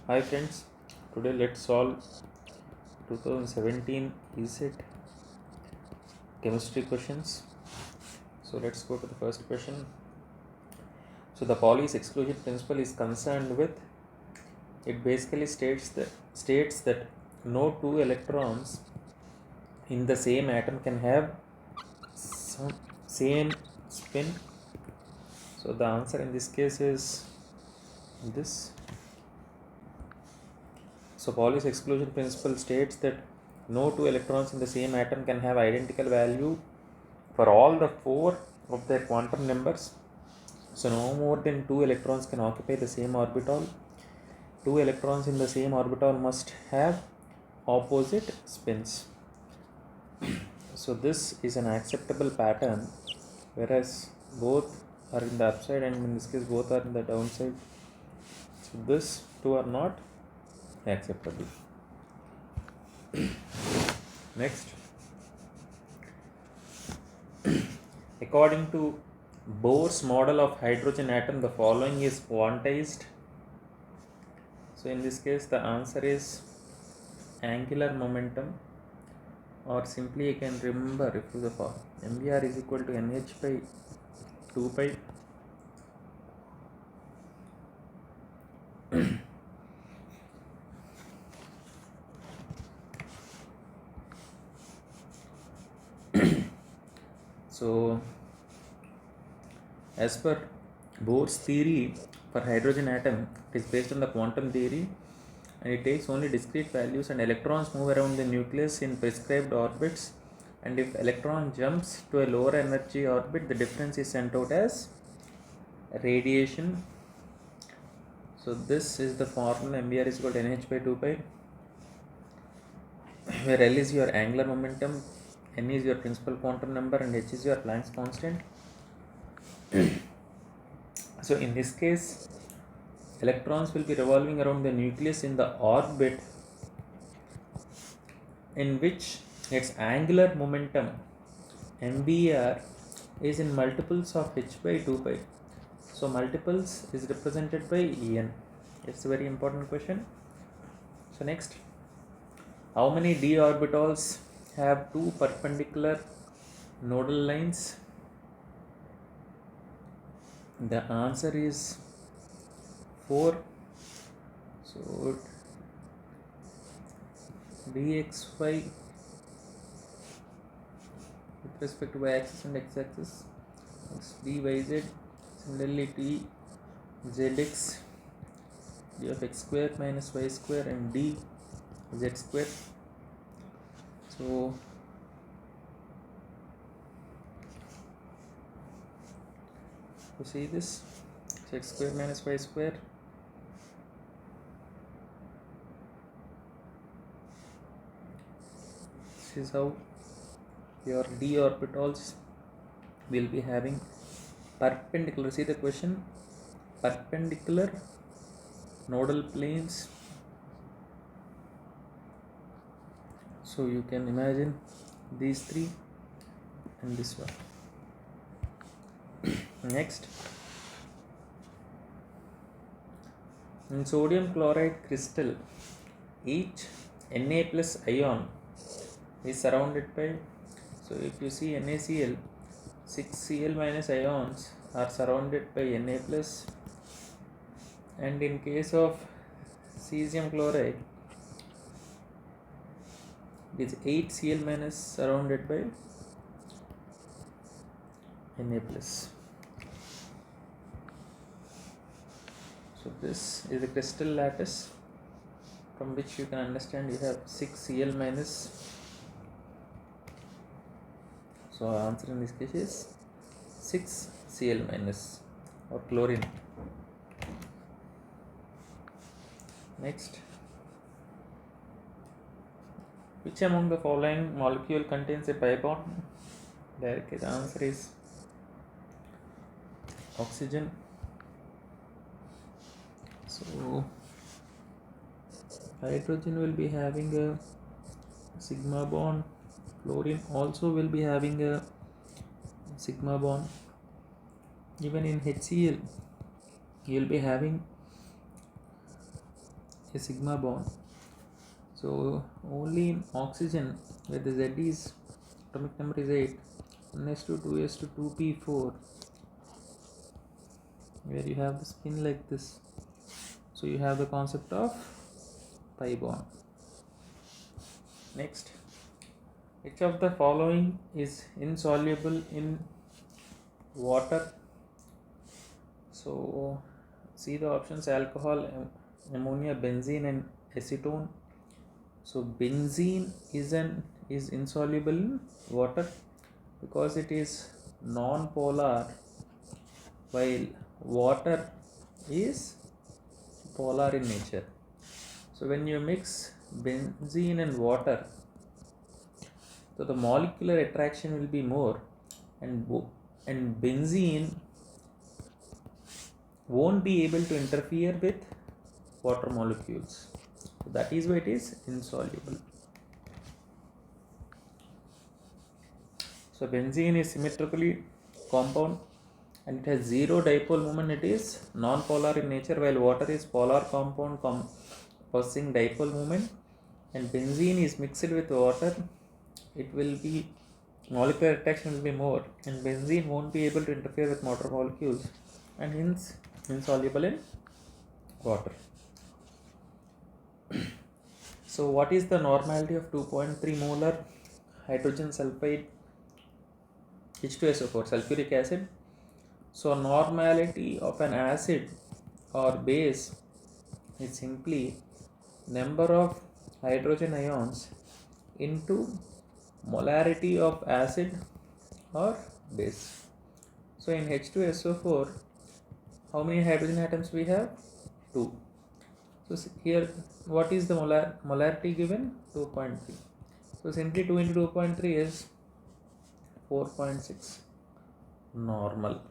Hi friends, today let's solve 2017 ESET chemistry questions. So let's go to the first question. So the Pauli's exclusion principle is concerned with, it basically states that no two electrons in the same atom can have some same spin. So the answer in this case is this. So Pauli's exclusion principle states that no two electrons in the same atom can have identical value for all the four of their quantum numbers. So no more than two electrons can occupy the same orbital. Two electrons in the same orbital must have opposite spins. So this is an acceptable pattern, whereas both are in the upside and in this case both are in the downside. So this two are not acceptable. Next, according to Bohr's model of hydrogen atom, the following is quantized. So in this case the answer is angular momentum, or simply you can remember if the mvr is equal to nh by 2 pi. So as per Bohr's theory for hydrogen atom, it is based on the quantum theory and it takes only discrete values, and electrons move around the nucleus in prescribed orbits, and if electron jumps to a lower energy orbit, the difference is sent out as radiation. So this is the formula, mvr is equal to nh by 2 pi, where L is your angular momentum, N is your principal quantum number, and H is your Planck's constant. So in this case, electrons will be revolving around the nucleus in the orbit in which its angular momentum mvr is in multiples of h by 2 pi. So multiples is represented by En. It's a very important question. So next, how many d orbitals have two perpendicular nodal lines? The answer is 4. So dxy with respect to y axis and x axis, dyz, similarly t zx, d of x square minus y square, and d z square. So to see this, x square minus y square, this is how your d orbitals will be having perpendicular, see the question, perpendicular nodal planes. So you can imagine these three and this one. Next, in sodium chloride crystal, each Na plus ion is surrounded by, so if you see NaCl, 6 Cl minus ions are surrounded by Na plus, and in case of cesium chloride, it is 8 Cl minus surrounded by Na plus. So this is the crystal lattice, from which you can understand you have 6 Cl minus. So our answer in this case is 6 Cl minus, or chlorine. Next, which among the following molecule contains a pi bond? Directly the answer is oxygen. So hydrogen will be having a sigma bond, fluorine also will be having a sigma bond, even in HCl you will be having a sigma bond. So only in oxygen, where the Z is atomic number is 8, 1s2 2s2 2p4, where you have the spin like this. So you have the concept of pi bond. Next, which of the following is insoluble in water? So see the options: alcohol, ammonia, benzene and acetone. So benzene is insoluble in water because it is non-polar, while water is polar in nature. So when you mix benzene and water, so the molecular attraction will be more, and benzene won't be able to interfere with water molecules. So that is why it is insoluble. So benzene is symmetrically compound and it has zero dipole moment. It is non-polar in nature, while water is polar compound possessing dipole moment. And benzene is mixed with water, it will be molecular attraction will be more, and benzene won't be able to interfere with water molecules and hence insoluble in water. So what is the normality of 2.3 molar hydrogen sulfide H2SO4 sulfuric acid? So normality of an acid or base is simply number of hydrogen ions into molarity of acid or base. So in H2SO4, how many hydrogen atoms we have? 2. So here, what is the molarity given? 2.3. So simply 2 into 2.3 is 4.6 normal.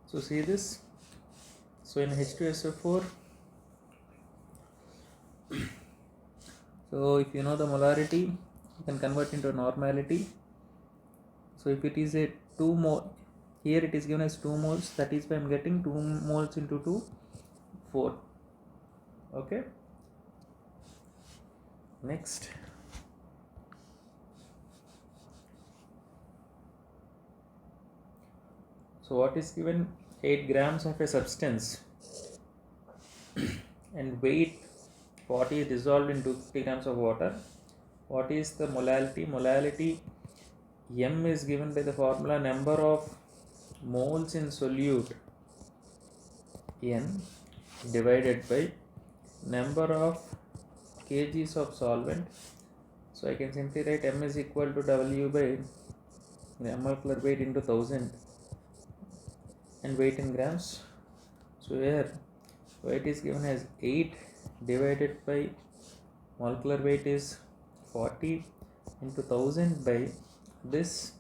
So see this. So in H2SO4, so if you know the molarity, you can convert into normality. So if it is a 2 mole, here it is given as 2 moles, that is why I am getting 2 moles into 2, 4. Okay. Next. So what is given? 8 grams of a substance and weight 40 is dissolved in 250 grams of water. What is the molality? Molality M is given by the formula number of moles in solute N divided by number of kgs of solvent. So I can simply write M is equal to W by molecular weight into 1000 and weight in grams. So here weight is given as 8 divided by molecular weight is 40 into 1000 by this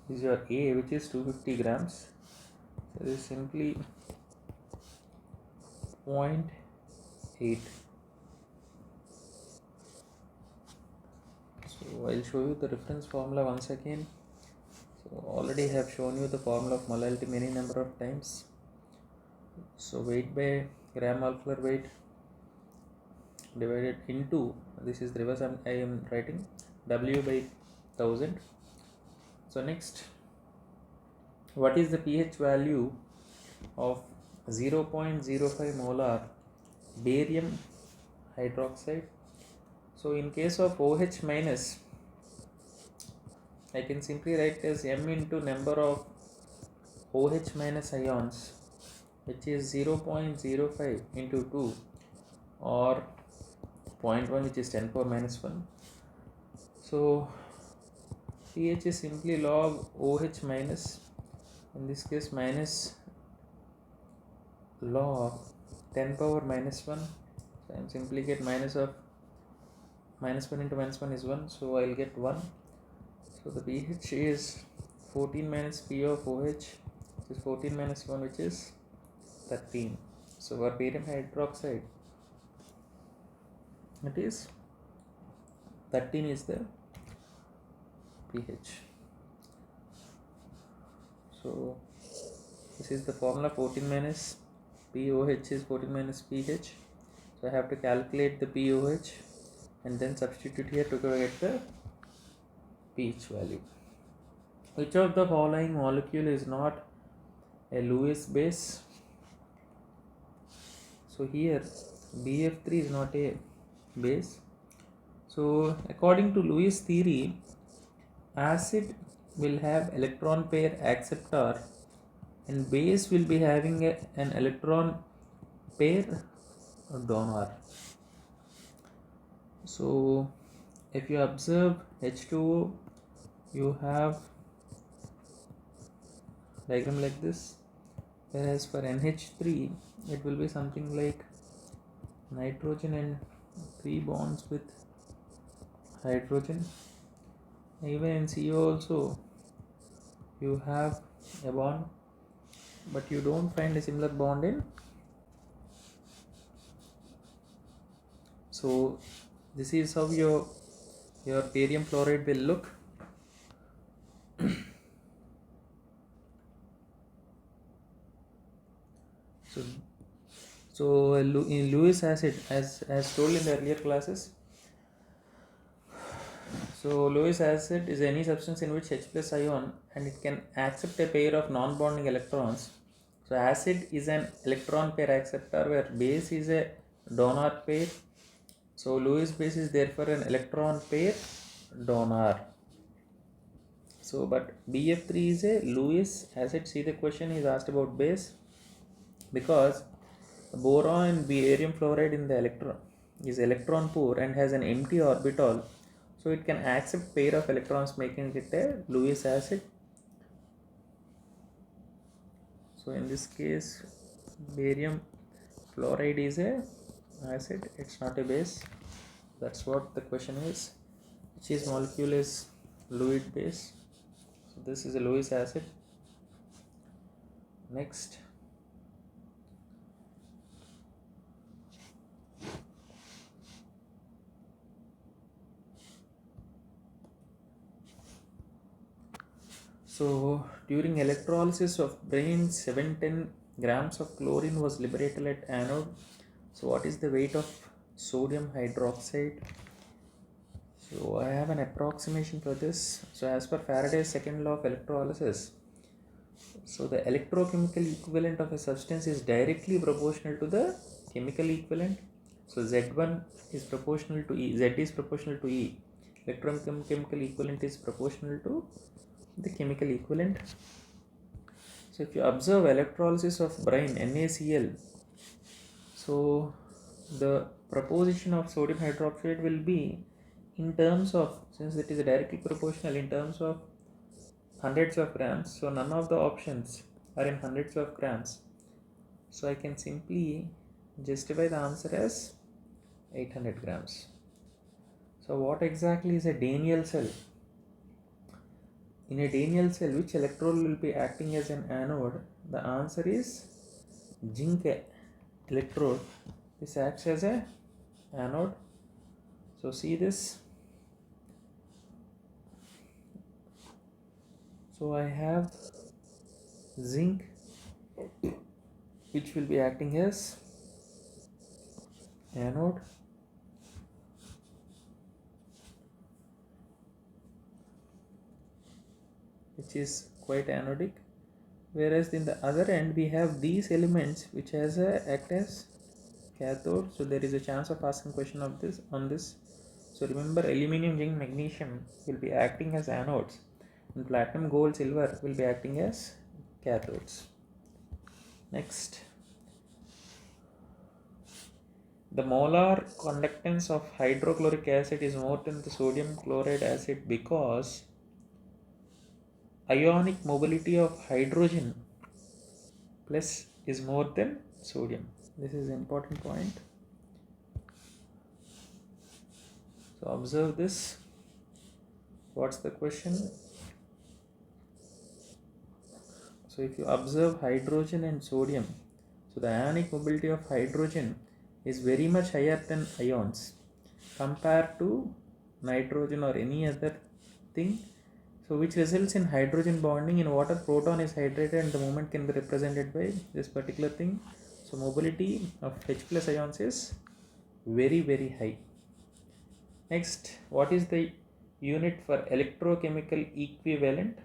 is your A, which is 250 grams. So this is simply 0.8. So I'll show you the reference formula once again. So already have shown you the formula of molality many number of times. So weight by gram molecular weight divided into, this is the reverse I am writing, W by 1000. So next, what is the pH value of 0.05 molar barium hydroxide? So in case of OH minus, I can simply write as M into number of OH minus ions, which is 0.05 into 2 or 0.1, which is 10 power minus 1. So pH is simply log OH minus, in this case minus log 10 power minus 1. So I am simply get minus of minus 1 into minus 1 is 1, so I will get 1. So the pH is 14 minus P of OH, which is 14 minus 1, which is 13. So for barium hydroxide, it is 13 is the pH. So this is the formula 14 minus POH is 14 minus pH. So I have to calculate the POH and then substitute here to get the pH value. Which of the following molecule is not a Lewis base? So here BF3 is not a base. So according to Lewis theory, acid will have electron pair acceptor and base will be having an electron pair donor. So if you observe H2O, you have diagram like this, whereas for NH3 it will be something like nitrogen and 3 bonds with hydrogen. Even in CO also you have a bond, but you don't find a similar bond in. So this is how your barium fluoride will look. So in Lewis acid, as told in the earlier classes, so Lewis acid is any substance in which H plus ion and it can accept a pair of non-bonding electrons. So acid is an electron pair acceptor where base is a donor pair. So Lewis base is therefore an electron pair donor. So but BF3 is a Lewis acid. See, the question is asked about base because boron and barium fluoride in the electron is electron poor and has an empty orbital, so it can accept pair of electrons, making it a Lewis acid. So in this case barium fluoride is a acid, it's not a base. That's what the question is, which is molecule is Lewis base. So this is a Lewis acid. Next, so during electrolysis of brine, 710 grams of chlorine was liberated at anode. So what is the weight of sodium hydroxide? So I have an approximation for this. So as per Faraday's second law of electrolysis, so the electrochemical equivalent of a substance is directly proportional to the chemical equivalent. So Z1 is proportional to E, Z is proportional to E. Electrochemical equivalent is proportional to the chemical equivalent. So if you observe electrolysis of brine, NaCl, so the proportion of sodium hydroxide will be in terms of, since it is directly proportional, in terms of hundreds of grams. So none of the options are in hundreds of grams. So I can simply justify the answer as 800 grams. So what exactly is a Daniell cell? In a Daniell cell, which electrode will be acting as an anode? The answer is zinc electrode. This acts as a anode. So see this. So I have zinc, which will be acting as anode, which is quite anodic, whereas in the other end we have these elements which has a act as cathode. So there is a chance of asking question of this on this. So remember, aluminium, zinc, magnesium will be acting as anodes and platinum, gold, silver will be acting as cathodes. Next, the molar conductance of hydrochloric acid is more than the sodium chloride acid because ionic mobility of hydrogen plus is more than sodium. This is an important point. So observe this. What's the question? So if you observe hydrogen and sodium, so the ionic mobility of hydrogen is very much higher than ions compared to nitrogen or any other thing. So which results in hydrogen bonding. In water, proton is hydrated and the movement can be represented by this particular thing. So mobility of H plus ions is very high. Next, what is the unit for electrochemical equivalent?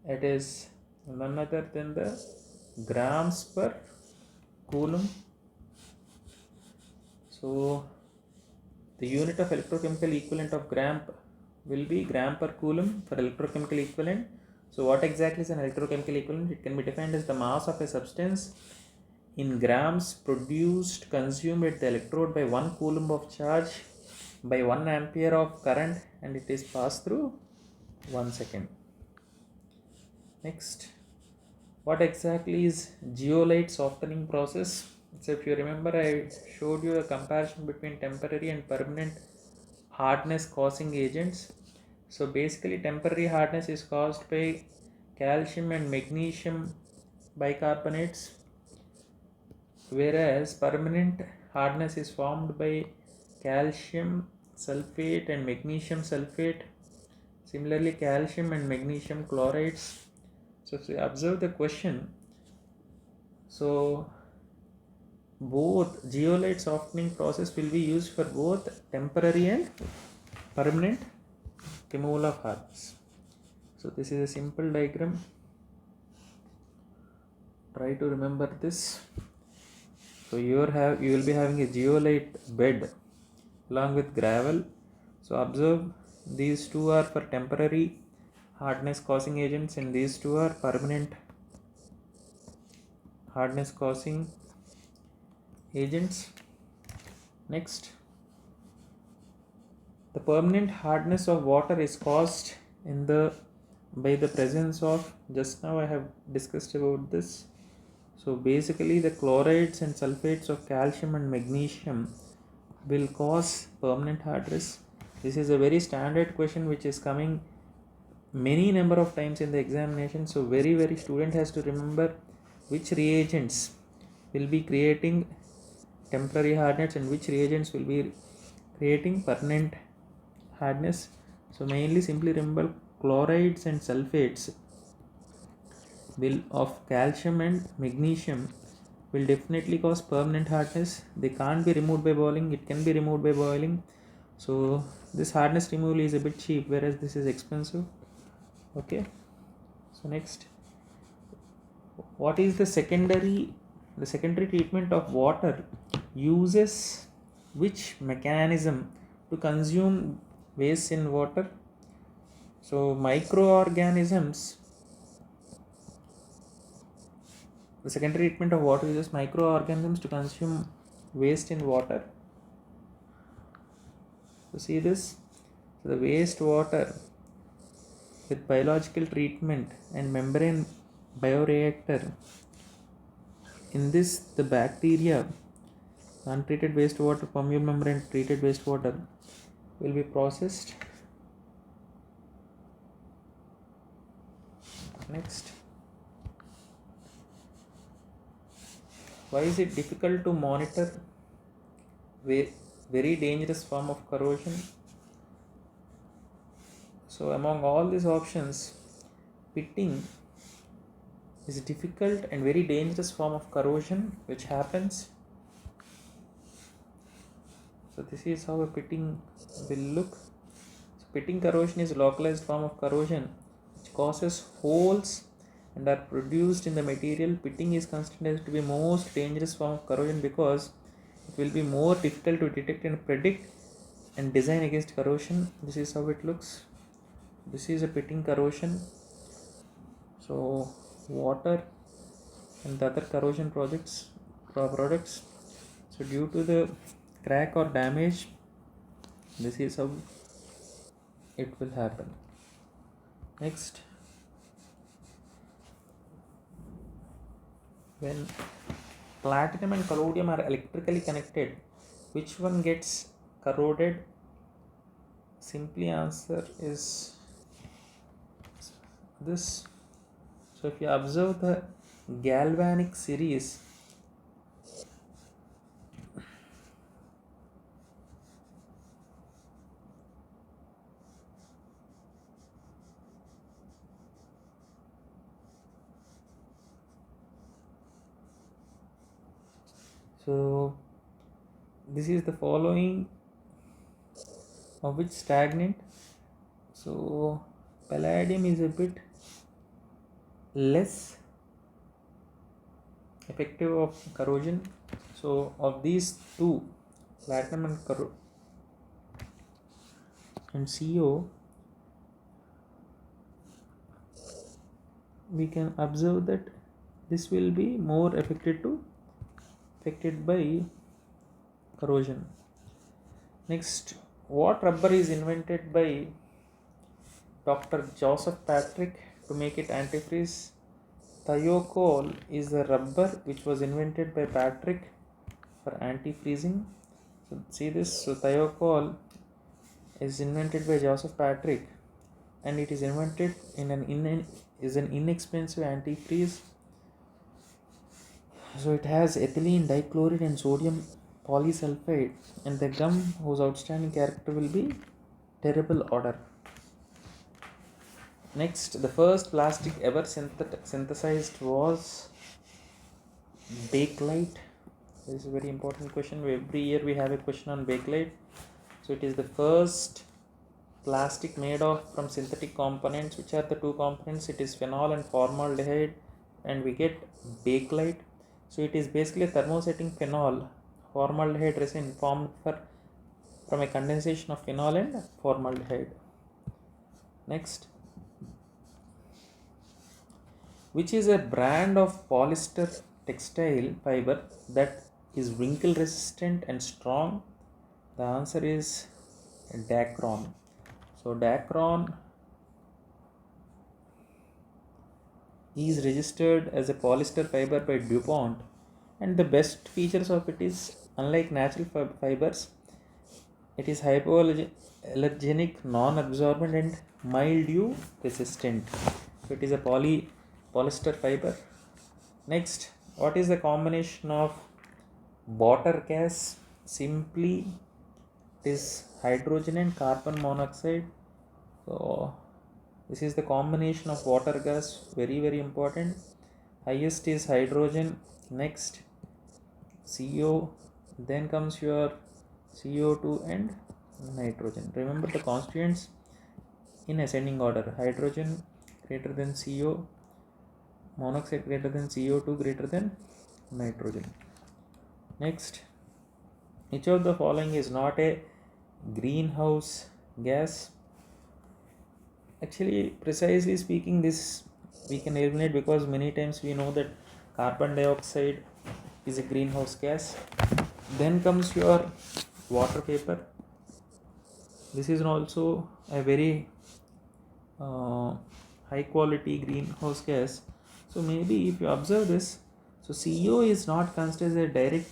It is none other than the grams per coulomb. So the unit of electrochemical equivalent of gram will be gram per coulomb for electrochemical equivalent. So what exactly is an electrochemical equivalent? It can be defined as the mass of a substance in grams produced consumed at the electrode by 1 coulomb of charge by 1 ampere of current, and it is passed through 1 second. Next, what exactly is zeolite softening process? So if you remember, I showed you a comparison between temporary and permanent hardness causing agents. So basically temporary hardness is caused by calcium and magnesium bicarbonates, whereas permanent hardness is formed by calcium sulfate and magnesium sulfate, similarly calcium and magnesium chlorides. So if you observe the question, so both zeolite softening process will be used for both temporary and permanent removal of hardness. So this is a simple diagram. Try to remember this. So you will be having a zeolite bed along with gravel. So observe, these two are for temporary hardness causing agents and these two are permanent hardness causing agents. Next, the permanent hardness of water is caused by the presence of, just now I have discussed about this. So basically the chlorides and sulfates of calcium and magnesium will cause permanent hardness. This is a very standard question which is coming many number of times in the examination. So very student has to remember which reagents will be creating temporary hardness and which reagents will be creating permanent hardness. So mainly simply remember chlorides and sulfates will of calcium and magnesium will definitely cause permanent hardness. They can't be removed by boiling. It can be removed by boiling. So this hardness removal is a bit cheap, whereas this is expensive. Okay. So next, what is the secondary treatment of water uses which mechanism to consume waste in water? So microorganisms, the secondary treatment of water uses microorganisms to consume waste in water. So see this, so the waste water with biological treatment and membrane bioreactor. In this, the bacteria, untreated wastewater, permeable membrane treated wastewater will be processed. Next, why is it difficult to monitor very dangerous form of corrosion? So among all these options, pitting is a difficult and very dangerous form of corrosion which happens. So this is how a pitting will look. So pitting corrosion is a localized form of corrosion which causes holes and are produced in the material. Pitting is considered to be most dangerous form of corrosion because it will be more difficult to detect and predict and design against corrosion. This is how it looks. This is a pitting corrosion. So water and the other corrosion products. So due to the crack or damage, this is how it will happen. Next, when platinum and collodium are electrically connected, which one gets corroded? Simply answer is this. So if you observe the galvanic series, this is the following of which stagnant. So palladium is a bit less effective of corrosion. So of these two, platinum and CO, we can observe that this will be more affected by corrosion. Next, what rubber is invented by Dr. Joseph Patrick to make it antifreeze? Thiokol is the rubber which was invented by Patrick for antifreezing. So see this. So thiokol is invented by Joseph Patrick, and it is invented in an inexpensive antifreeze. So it has ethylene dichloride and sodium polysulfide, and the gum whose outstanding character will be terrible odor. Next, the first plastic ever synthesized was bakelite. This is a very important question. Every year we have a question on bakelite. So it is the first plastic made from synthetic components. Which are the two components? It is phenol and formaldehyde, and we get bakelite. So it is basically a thermosetting phenol formaldehyde resin formed from a condensation of phenol and formaldehyde. Next, which is a brand of polyester textile fiber that is wrinkle resistant and strong? The answer is Dacron. So Dacron is registered as a polyester fiber by DuPont, and the best features of it is, unlike natural fibers, it is hypoallergenic, non-absorbent and mildew resistant. So it is a polyester fiber. Next, what is the combination of water gas? Simply, it is hydrogen and carbon monoxide. So this is the combination of water gas, very important. Highest is hydrogen, next CO, then comes your CO2 and nitrogen. Remember the constituents in ascending order: hydrogen greater than CO, monoxide greater than CO2 greater than nitrogen. Next, which of the following is not a greenhouse gas? Actually, precisely speaking, this we can eliminate, because many times we know that carbon dioxide is a greenhouse gas. Then comes your water vapor. This is also a very high quality greenhouse gas. So maybe if you observe this, so CO is not considered as a direct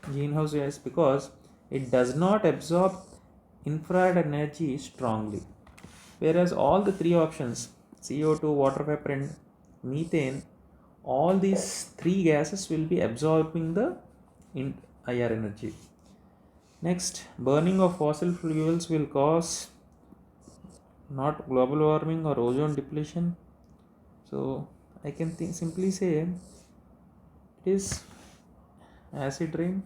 greenhouse gas because it does not absorb infrared energy strongly. Whereas all the three options, CO2, water vapor and methane, all these three gases will be absorbing the IR energy. Next, burning of fossil fuels will cause not global warming or ozone depletion. So I can simply say it is acid rain.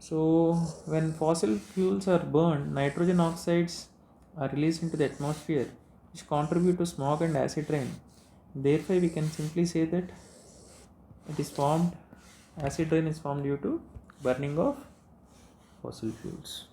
So when fossil fuels are burned, nitrogen oxides are released into the atmosphere, which contribute to smog and acid rain. Therefore, we can simply say that it is formed, acid rain is formed due to burning of fossil fuels.